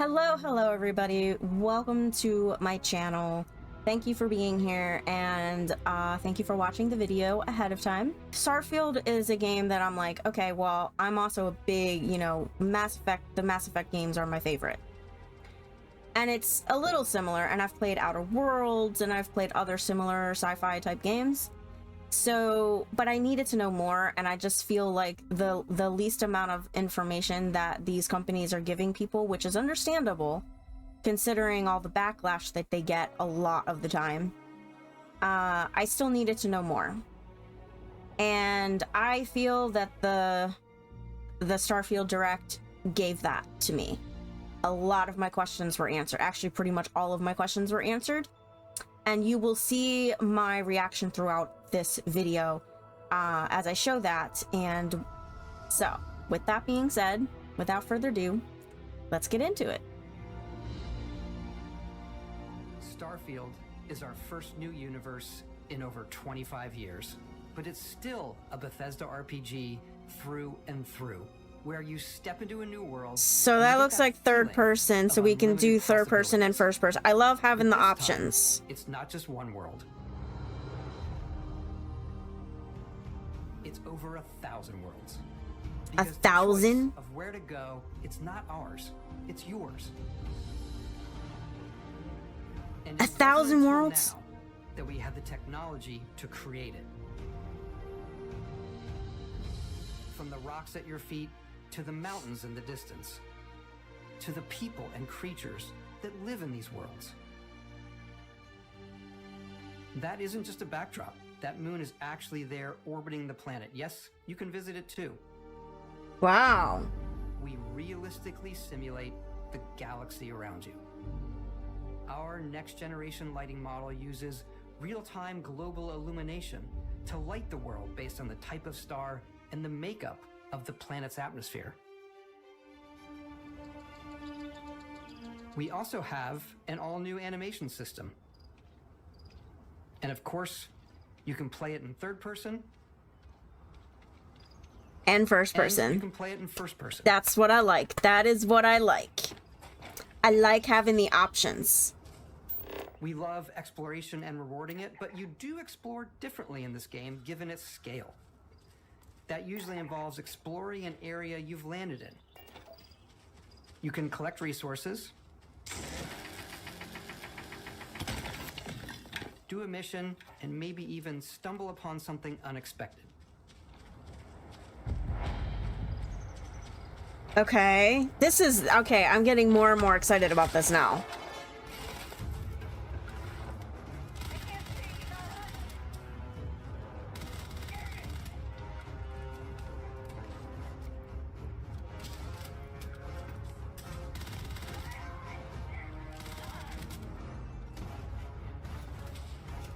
Hello everybody. Welcome to my channel. Thank you for being here, and thank you for watching the video ahead of time. Starfield is a game that I'm like, okay, well, I'm also a big, Mass Effect, the Mass Effect games are my favorite. And it's a little similar, and I've played Outer Worlds, and I've played other similar sci-fi type games. So, but I needed to know more, and I just feel like the least amount of information that these companies are giving people, which is understandable, considering all the backlash that they get a lot of the time, I still needed to know more. And I feel that the Starfield Direct gave that to me. A lot of my questions were answered. Actually, pretty much all of my questions were answered. And you will see my reaction throughout this video as I show that. And so, with that being said, without further ado, let's get into it. Starfield is our first new universe in over 25 years, but it's still a Bethesda RPG through and through, where you step into a new world. So that looks like third person, so we can do third person and first person. I love having the options. It's not just one world. It's over 1,000 worlds. 1,000? Of where to go, it's not ours. It's yours. And 1,000 worlds? now that we have the technology to create it. From the rocks at your feet to the mountains in the distance, to the people and creatures that live in these worlds. That isn't just a backdrop. That moon is actually there orbiting the planet. Yes, you can visit it too. Wow. We realistically simulate the galaxy around you. Our next generation lighting model uses real-time global illumination to light the world based on the type of star and the makeup of the planet's atmosphere. We also have an all-new animation system. And of course, you can play it in third person. And first person. And you can play it in first person. That's what I like. That is what I like. I like having the options. We love exploration and rewarding it, but you do explore differently in this game given its scale. That usually involves exploring an area you've landed in. You can collect resources, do a mission, and maybe even stumble upon something unexpected. Okay. This is... Okay, I'm getting more and more excited about this now.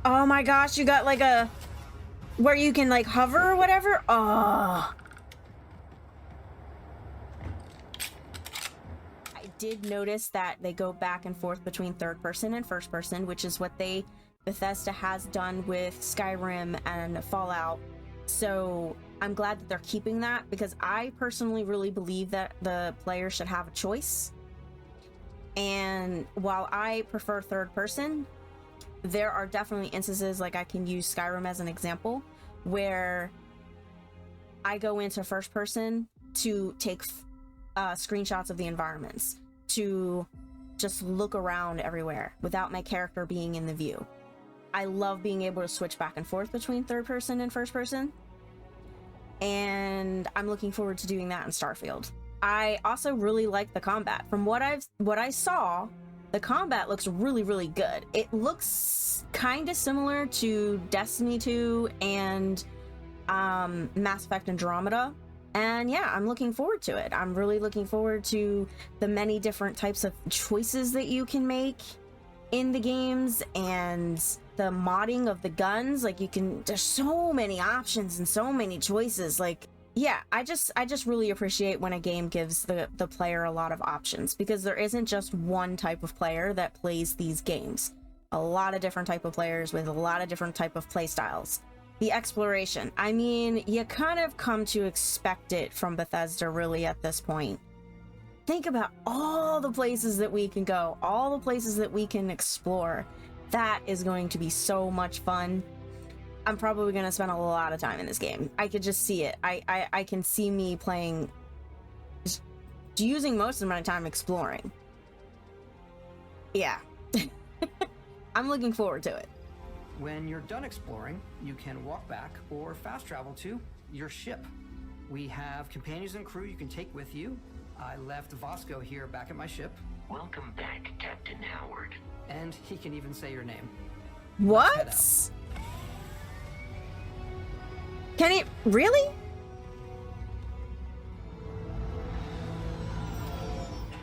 Oh my gosh, you got like a... where you can like hover or whatever? Oh. I did notice that they go back and forth between third person and first person, which is what Bethesda has done with Skyrim and Fallout. So I'm glad that they're keeping that, because I personally really believe that the player should have a choice. And while I prefer third person, there are definitely instances, like I can use Skyrim as an example, where I go into first person to take screenshots of the environments, to just look around everywhere without my character being in the view. I love being able to switch back and forth between third person and first person, and I'm looking forward to doing that in Starfield. I also really like the combat. From what I saw, the combat looks really, really good. It looks kind of similar to Destiny 2 and Mass Effect Andromeda. And yeah, I'm looking forward to it. I'm really looking forward to the many different types of choices that you can make in the games, and the modding of the guns. Like, there's so many options and so many choices. Like, yeah, I just really appreciate when a game gives the player a lot of options, because there isn't just one type of player that plays these games. A lot of different type of players with a lot of different type of play styles. The exploration, I mean, you kind of come to expect it from Bethesda really at this point. think about all the places that we can go, all the places that we can explore. That is going to be so much fun. I'm probably going to spend a lot of time in this game. I could just see it. I can see me playing, just using most of my time exploring. Yeah. I'm looking forward to it. When you're done exploring, you can walk back or fast travel to your ship. We have companions and crew you can take with you. I left Vasco here back at my ship. Welcome back, Captain Howard. And he can even say your name. What? Can he really?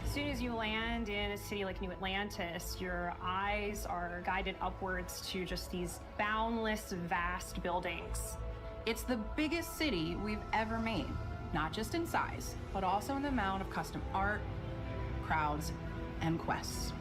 As soon as you land in a city like New Atlantis, your eyes are guided upwards to just these boundless, vast buildings. It's the biggest city we've ever made, not just in size, but also in the amount of custom art, crowds, and quests.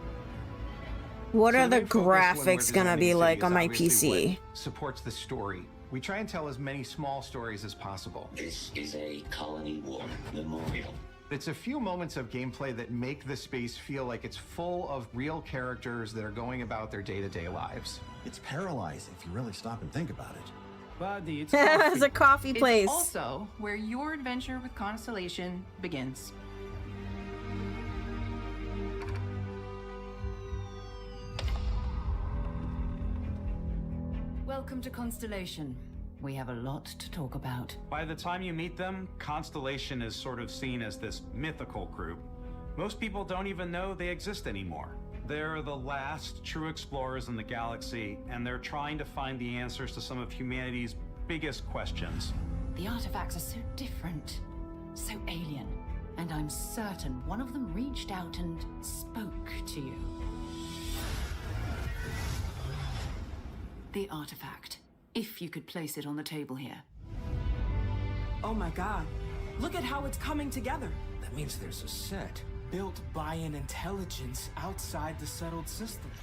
What are the main focus when we're graphics gonna designing be the like city on is my obviously PC? what supports the story. We try and tell as many small stories as possible. This is a Colony War memorial. It's a few moments of gameplay that make the space feel like it's full of real characters that are going about their day-to-day lives. It's paralyzing if you really stop and think about it. Buddy, it's It's a coffee place. It's also where your adventure with Constellation begins. Welcome to Constellation. We have a lot to talk about. By the time you meet them, Constellation is sort of seen as this mythical group. Most people don't even know they exist anymore. They're the last true explorers in the galaxy, and they're trying to find the answers to some of humanity's biggest questions. The artifacts are so different, so alien, and I'm certain one of them reached out and spoke to you. The artifact, if you could place it on the table here. Oh my god, look at how it's coming together. That means there's a set built by an intelligence outside the settled systems.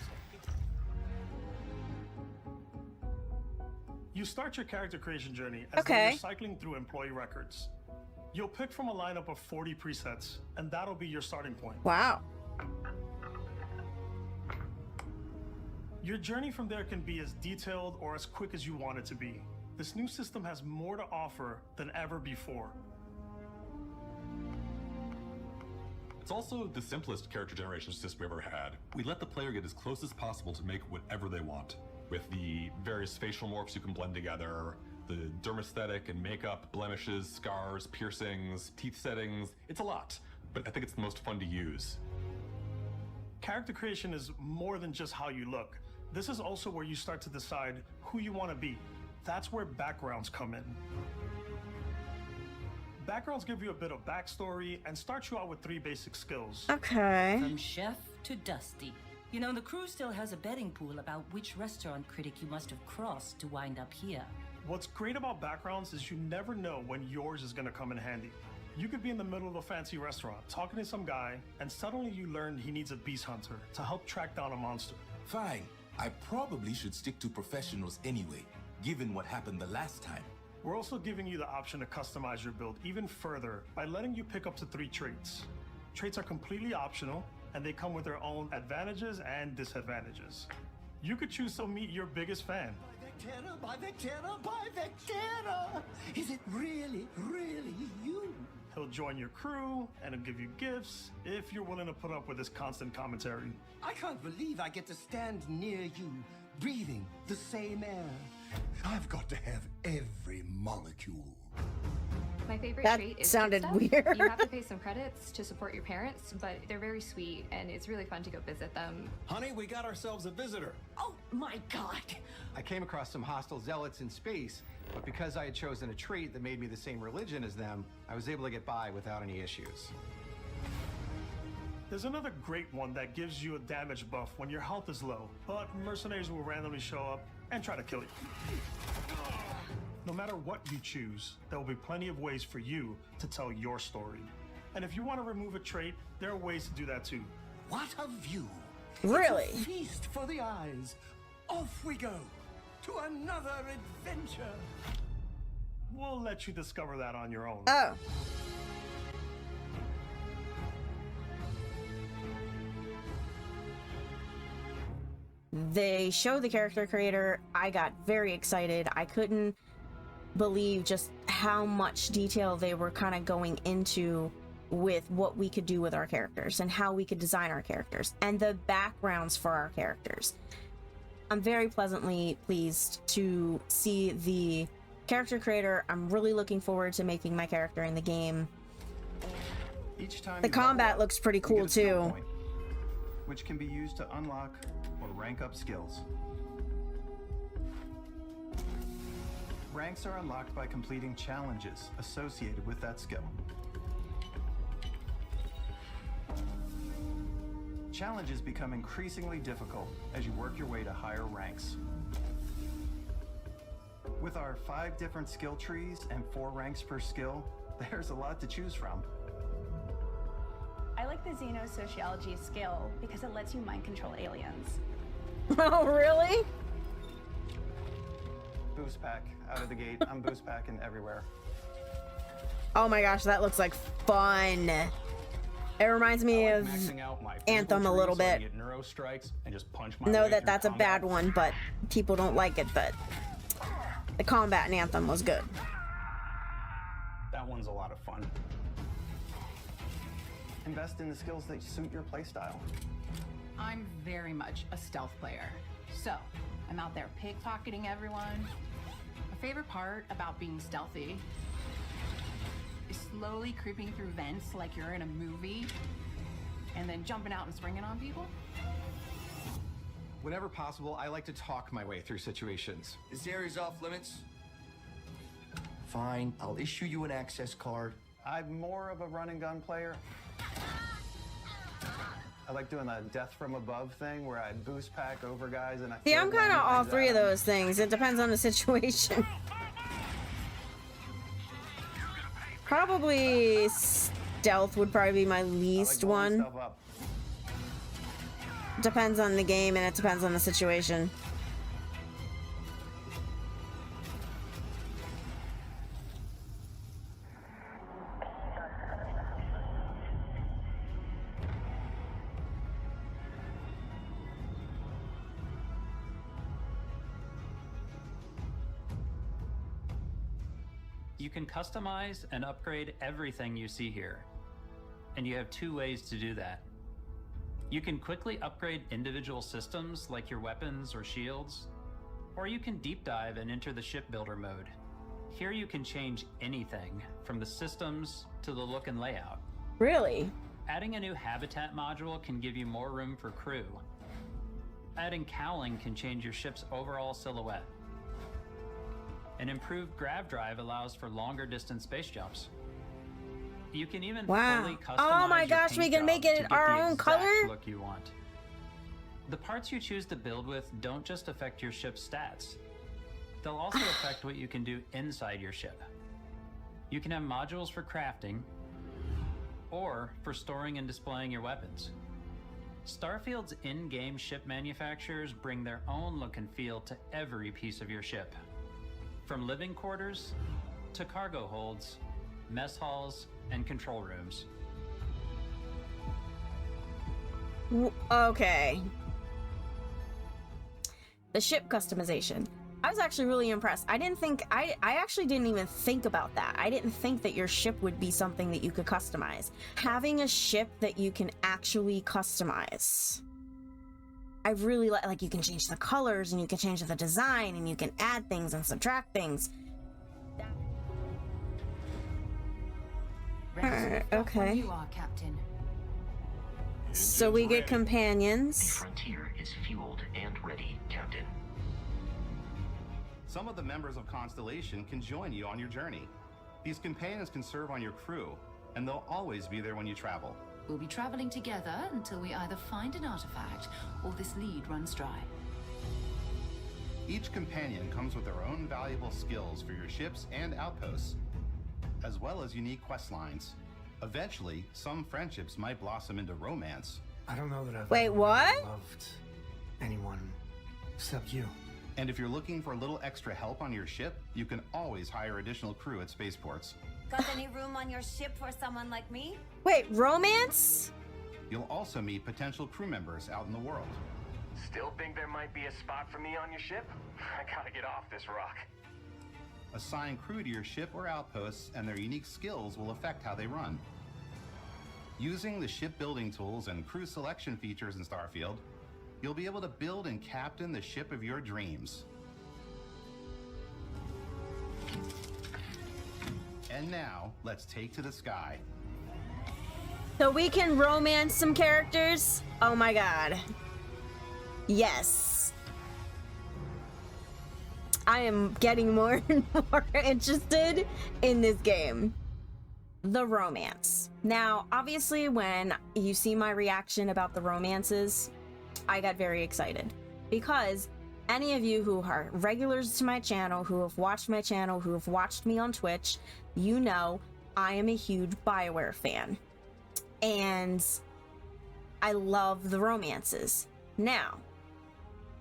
You start your character creation journey as though you're cycling through employee records. You'll pick from a lineup of 40 presets, and that'll be your starting point. Wow. Your journey from there can be as detailed or as quick as you want it to be. This new system has more to offer than ever before. It's also the simplest character generation system we ever had. We let the player get as close as possible to make whatever they want. With the various facial morphs you can blend together, the dermesthetic and makeup, blemishes, scars, piercings, teeth settings, it's a lot, but I think it's the most fun to use. Character creation is more than just how you look. This is also where you start to decide who you want to be. That's where backgrounds come in. Backgrounds give you a bit of backstory and start you out with 3 basic skills. Okay. From chef to dusty. You know, the crew still has a betting pool about which restaurant critic you must have crossed to wind up here. What's great about backgrounds is you never know when yours is going to come in handy. You could be in the middle of a fancy restaurant talking to some guy, and suddenly you learn he needs a beast hunter to help track down a monster. Fine. I probably should stick to professionals anyway, given what happened the last time. We're also giving you the option to customize your build even further by letting you pick up to 3 traits. Traits are completely optional, and they come with their own advantages and disadvantages. You could choose to meet your biggest fan. By Vectera, by Vectera! Is it really, really you? He'll join your crew, and he'll give you gifts if you're willing to put up with his constant commentary. I can't believe I get to stand near you, breathing the same air. I've got to have every molecule. My favorite That trait is sounded kid stuff. weird. You have to pay some credits to support your parents, but they're very sweet, and it's really fun to go visit them. Honey, we got ourselves a visitor. Oh my god! I came across some hostile zealots in space, but because I had chosen a trait that made me the same religion as them, I was able to get by without any issues. There's another great one that gives you a damage buff when your health is low, but mercenaries will randomly show up and try to kill you. No matter what you choose, there will be plenty of ways for you to tell your story. And if you want to remove a trait, there are ways to do that too. What a view! Really? It's a feast for the eyes. Off we go to another adventure. We'll let you discover that on your own. Oh. they showed the character creator, I got very excited. I couldn't believe just how much detail they were kind of going into with what we could do with our characters and how we could design our characters and the backgrounds for our characters. I'm very pleasantly pleased to see the character creator. I'm really looking forward to making my character in the game. Each time The combat looks pretty cool too. Point, which can be used to unlock or rank up skills. Ranks are unlocked by completing challenges associated with that skill. Challenges become increasingly difficult as you work your way to higher ranks. With our 5 different skill trees and 4 ranks per skill, there's a lot to choose from. I like the xenosociology skill because it lets you mind control aliens. Oh, really? Boost pack out of the gate. I'm boost packing everywhere. Oh my gosh, that looks like fun. It reminds me of Anthem a little bit. Know that that's a bad one, but people don't like it, but the combat in Anthem was good. That one's a lot of fun. Invest in the skills that suit your playstyle. I'm very much a stealth player. So, I'm out there pickpocketing everyone. My favorite part about being stealthy is slowly creeping through vents like you're in a movie and then jumping out and springing on people. Whenever possible, I like to talk my way through situations. This area's off limits. Fine, I'll issue you an access card. I'm more of a run and gun player. I like doing the death from above thing where I boost pack over guys and I See, I'm kind of all 3 of those things. It depends on the situation. Probably stealth would probably be my least one. Depends on the game and it depends on the situation. You can customize and upgrade everything you see here, and you have 2 ways to do that. You can quickly upgrade individual systems like your weapons or shields, or you can deep dive and enter the ship builder mode. Here you can change anything from the systems to the look and layout. Really? Adding a new habitat module can give you more room for crew. Adding cowling can change your ship's overall silhouette. An improved grav drive allows for longer distance space jumps. You can even fully customize Oh my your gosh, we paint can make job it to get our the own exact color? look you want. The parts you choose to build with don't just affect your ship's stats. They'll also affect what you can do inside your ship. You can have modules for crafting or for storing and displaying your weapons. Starfield's in-game ship manufacturers bring their own look and feel to every piece of your ship. From living quarters to cargo holds, mess halls, and control rooms. Okay. The ship customization. I was actually really impressed. I actually didn't even think about that. I didn't think that your ship would be something that you could customize. Having a ship that you can actually customize. I really like you can change the colors and you can change the design and you can add things and subtract things. Okay. You are, Captain. So we get companions. The frontier is fueled and ready, Captain. Some of the members of Constellation can join you on your journey. These companions can serve on your crew, and they'll always be there when you travel. We'll be traveling together until we either find an artifact or this lead runs dry. Each companion comes with their own valuable skills for your ships and outposts, as well as unique quest lines. Eventually, some friendships might blossom into romance. I don't know that I've Wait, ever what? really loved anyone except you. And if you're looking for a little extra help on your ship, you can always hire additional crew at spaceports. Got any room on your ship for someone like me? Wait, romance? You'll also meet potential crew members out in the world. Still think there might be a spot for me on your ship? I gotta get off this rock. Assign crew to your ship or outposts, and their unique skills will affect how they run. Using the shipbuilding tools and crew selection features in Starfield, you'll be able to build and captain the ship of your dreams. And now, let's take to the sky. So we can romance some characters? Oh my god. Yes. I am getting more and more interested in this game. The romance. Now, obviously, when you see my reaction about the romances, I got very excited. Because any of you who are regulars to my channel, who have watched my channel, who have watched me on Twitch, you know I am a huge BioWare fan. And I love the romances. Now,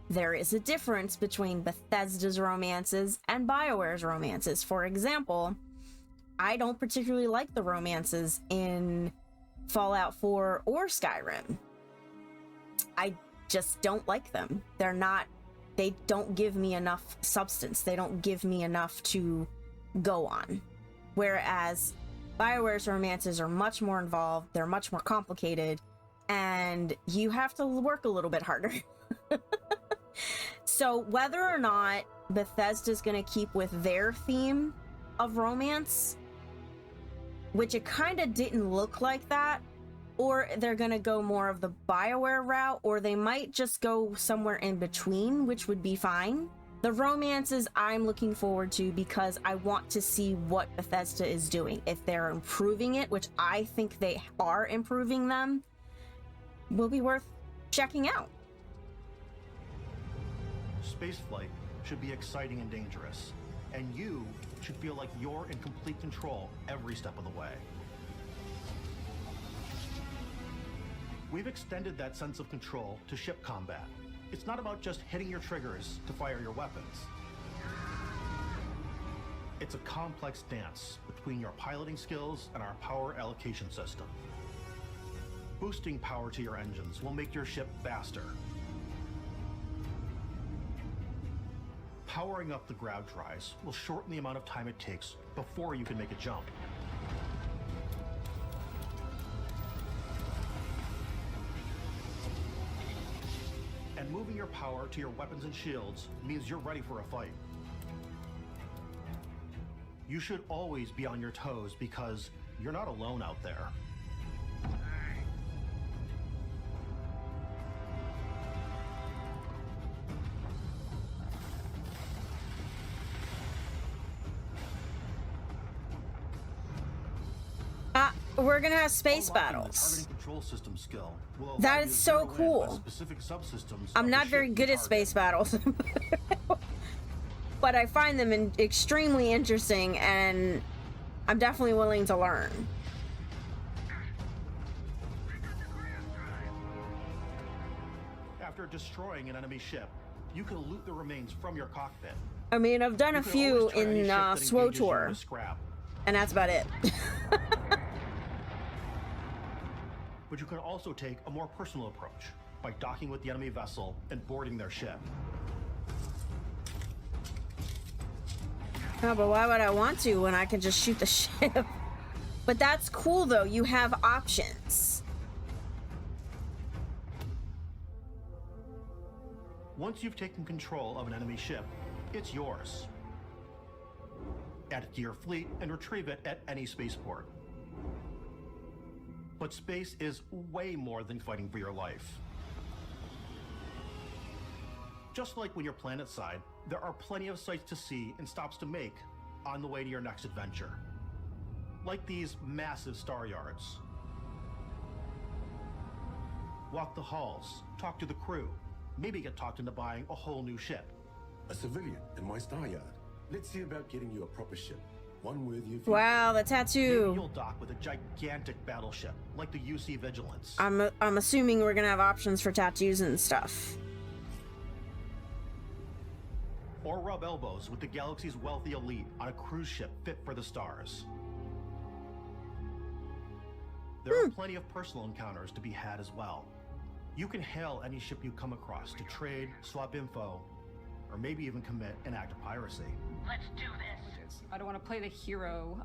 there is a difference between Bethesda's romances and BioWare's romances. For example, I don't particularly like the romances in Fallout 4 or Skyrim. I just don't like them. They don't give me enough substance. They don't give me enough to go on. Whereas BioWare's romances are much more involved, they're much more complicated, and you have to work a little bit harder. So whether or not Bethesda's gonna keep with their theme of romance, which it kind of didn't look like that, or they're gonna go more of the BioWare route, or they might just go somewhere in between, which would be fine. The romances I'm looking forward to because I want to see what Bethesda is doing. If they're improving it, which I think they are improving them, will be worth checking out. Spaceflight should be exciting and dangerous, and you should feel like you're in complete control every step of the way. We've extended that sense of control to ship combat. It's not about just hitting your triggers to fire your weapons. It's a complex dance between your piloting skills and our power allocation system. Boosting power to your engines will make your ship faster. Powering up the grav drives will shorten the amount of time it takes before you can make a jump. And moving your power to your weapons and shields means you're ready for a fight. You should always be on your toes because you're not alone out there. We're gonna have space battles. That is so cool. I'm not very good at space battles, but I find them extremely interesting, and I'm definitely willing to learn. After destroying an enemy ship, you can loot the remains from your cockpit. I mean, I've done a few in SWTOR, and that's about it. But you can also take a more personal approach by docking with the enemy vessel and boarding their ship. No, but why would I want to when I can just shoot the ship? But that's cool though, you have options. Once you've taken control of an enemy ship, it's yours. Add it to your fleet and retrieve it at any spaceport. But space is way more than fighting for your life. Just like when you're planetside, there are plenty of sights to see and stops to make on the way to your next adventure. Like these massive star yards. Walk the halls, talk to the crew, maybe get talked into buying a whole new ship. A civilian in my star yard. Let's see about getting you a proper ship. One worthy of wow, the tattoo. Maybe you'll dock with a gigantic battleship, like the UC Vigilance. I'm assuming we're gonna have options for tattoos and stuff. Or rub elbows with the galaxy's wealthy elite on a cruise ship fit for the stars. There are plenty of personal encounters to be had as well. You can hail any ship you come across to trade, swap info, or maybe even commit an act of piracy. Let's do this. I don't want to play the hero,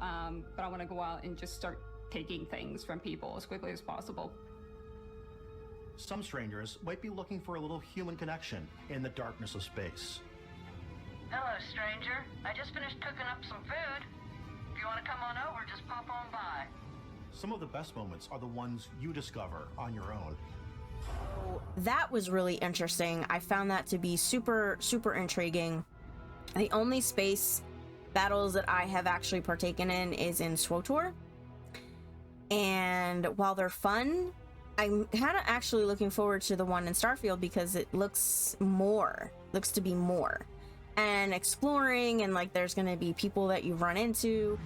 but I want to go out and just start taking things from people as quickly as possible. Some strangers might be looking for a little human connection in the darkness of space. Hello, stranger. I just finished cooking up some food. If you want to come on over, just pop on by. Some of the best moments are the ones you discover on your own. That was really interesting. I found that to be super intriguing. The only space battles that I have actually partaken in is in SWTOR. And while they're fun, I'm kind of actually looking forward to the one in Starfield because it looks to be more. And exploring, and like there's going to be people that you run into.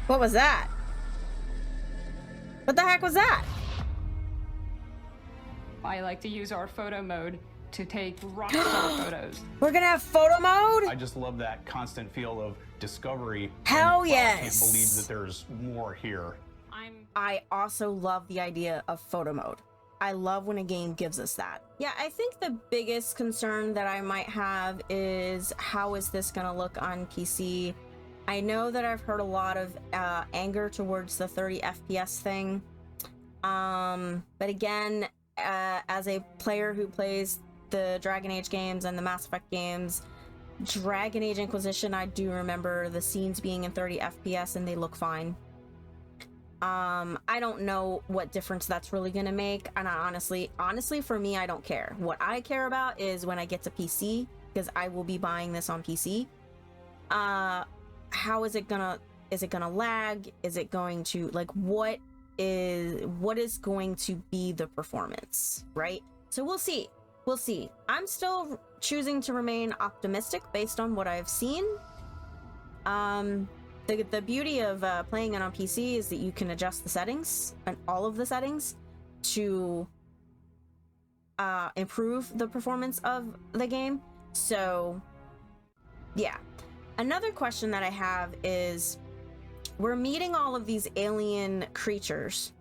What was that? What the heck was that? I like to use our photo mode to take rockstar photos. We're gonna have photo mode? I just love that constant feel of discovery. Hell yes! I can't believe that there's more here. I also love the idea of photo mode. I love when a game gives us that. Yeah, I think the biggest concern that I might have is how is this gonna look on PC? I know that I've heard a lot of anger towards the 30 FPS thing. But again, as a player who plays the Dragon Age games and the Mass Effect games, Dragon Age Inquisition, I do remember the scenes being in 30 FPS and they look fine. I don't know what difference that's really gonna make, and honestly for me, I don't care. What I care about is when I get to PC, because I will be buying this on PC. How is it gonna lag? Is it going to, like, what is going to be the performance, right? So we'll see. I'm still choosing to remain optimistic based on what I've seen. The beauty of playing it on PC is that you can adjust the settings and all of the settings to improve the performance of the game. So yeah. Another question that I have is, we're meeting all of these alien creatures,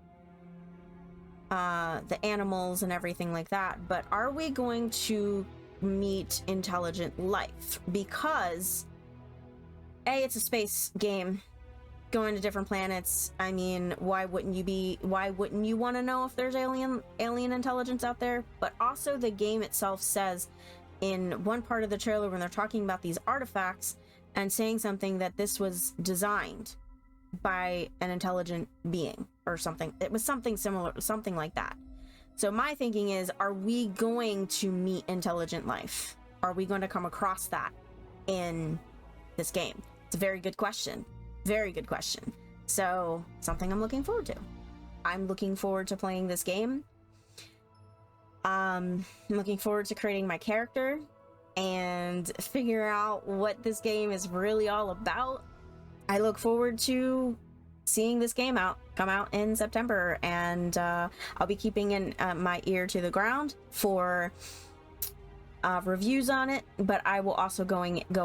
the animals and everything like that, but are we going to meet intelligent life? Because A, it's a space game, going to different planets. I mean, why wouldn't you want to know if there's alien intelligence out there? But also the game itself says in one part of the trailer when they're talking about these artifacts and saying something that this was designed by an intelligent being or something. It was something similar, something like that. So my thinking is, are we going to meet intelligent life? Are we going to come across that in this game? It's a very good question. Very good question. So something I'm looking forward to. I'm looking forward to playing this game. I'm looking forward to creating my character and figure out what this game is really all about. I look forward to seeing this game come out in September, and I'll be keeping my ear to the ground for reviews on it, but I will also go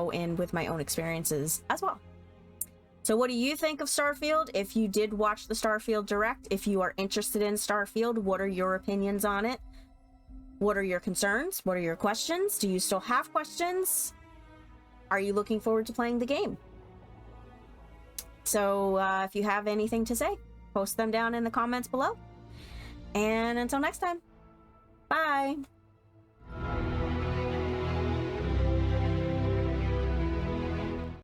in with my own experiences as well. So what do you think of Starfield? If you did watch the Starfield Direct, if you are interested in Starfield, what are your opinions on it? What are your concerns? What are your questions? Do you still have questions? Are you looking forward to playing the game? So if you have anything to say, post them down in the comments below. And until next time, bye!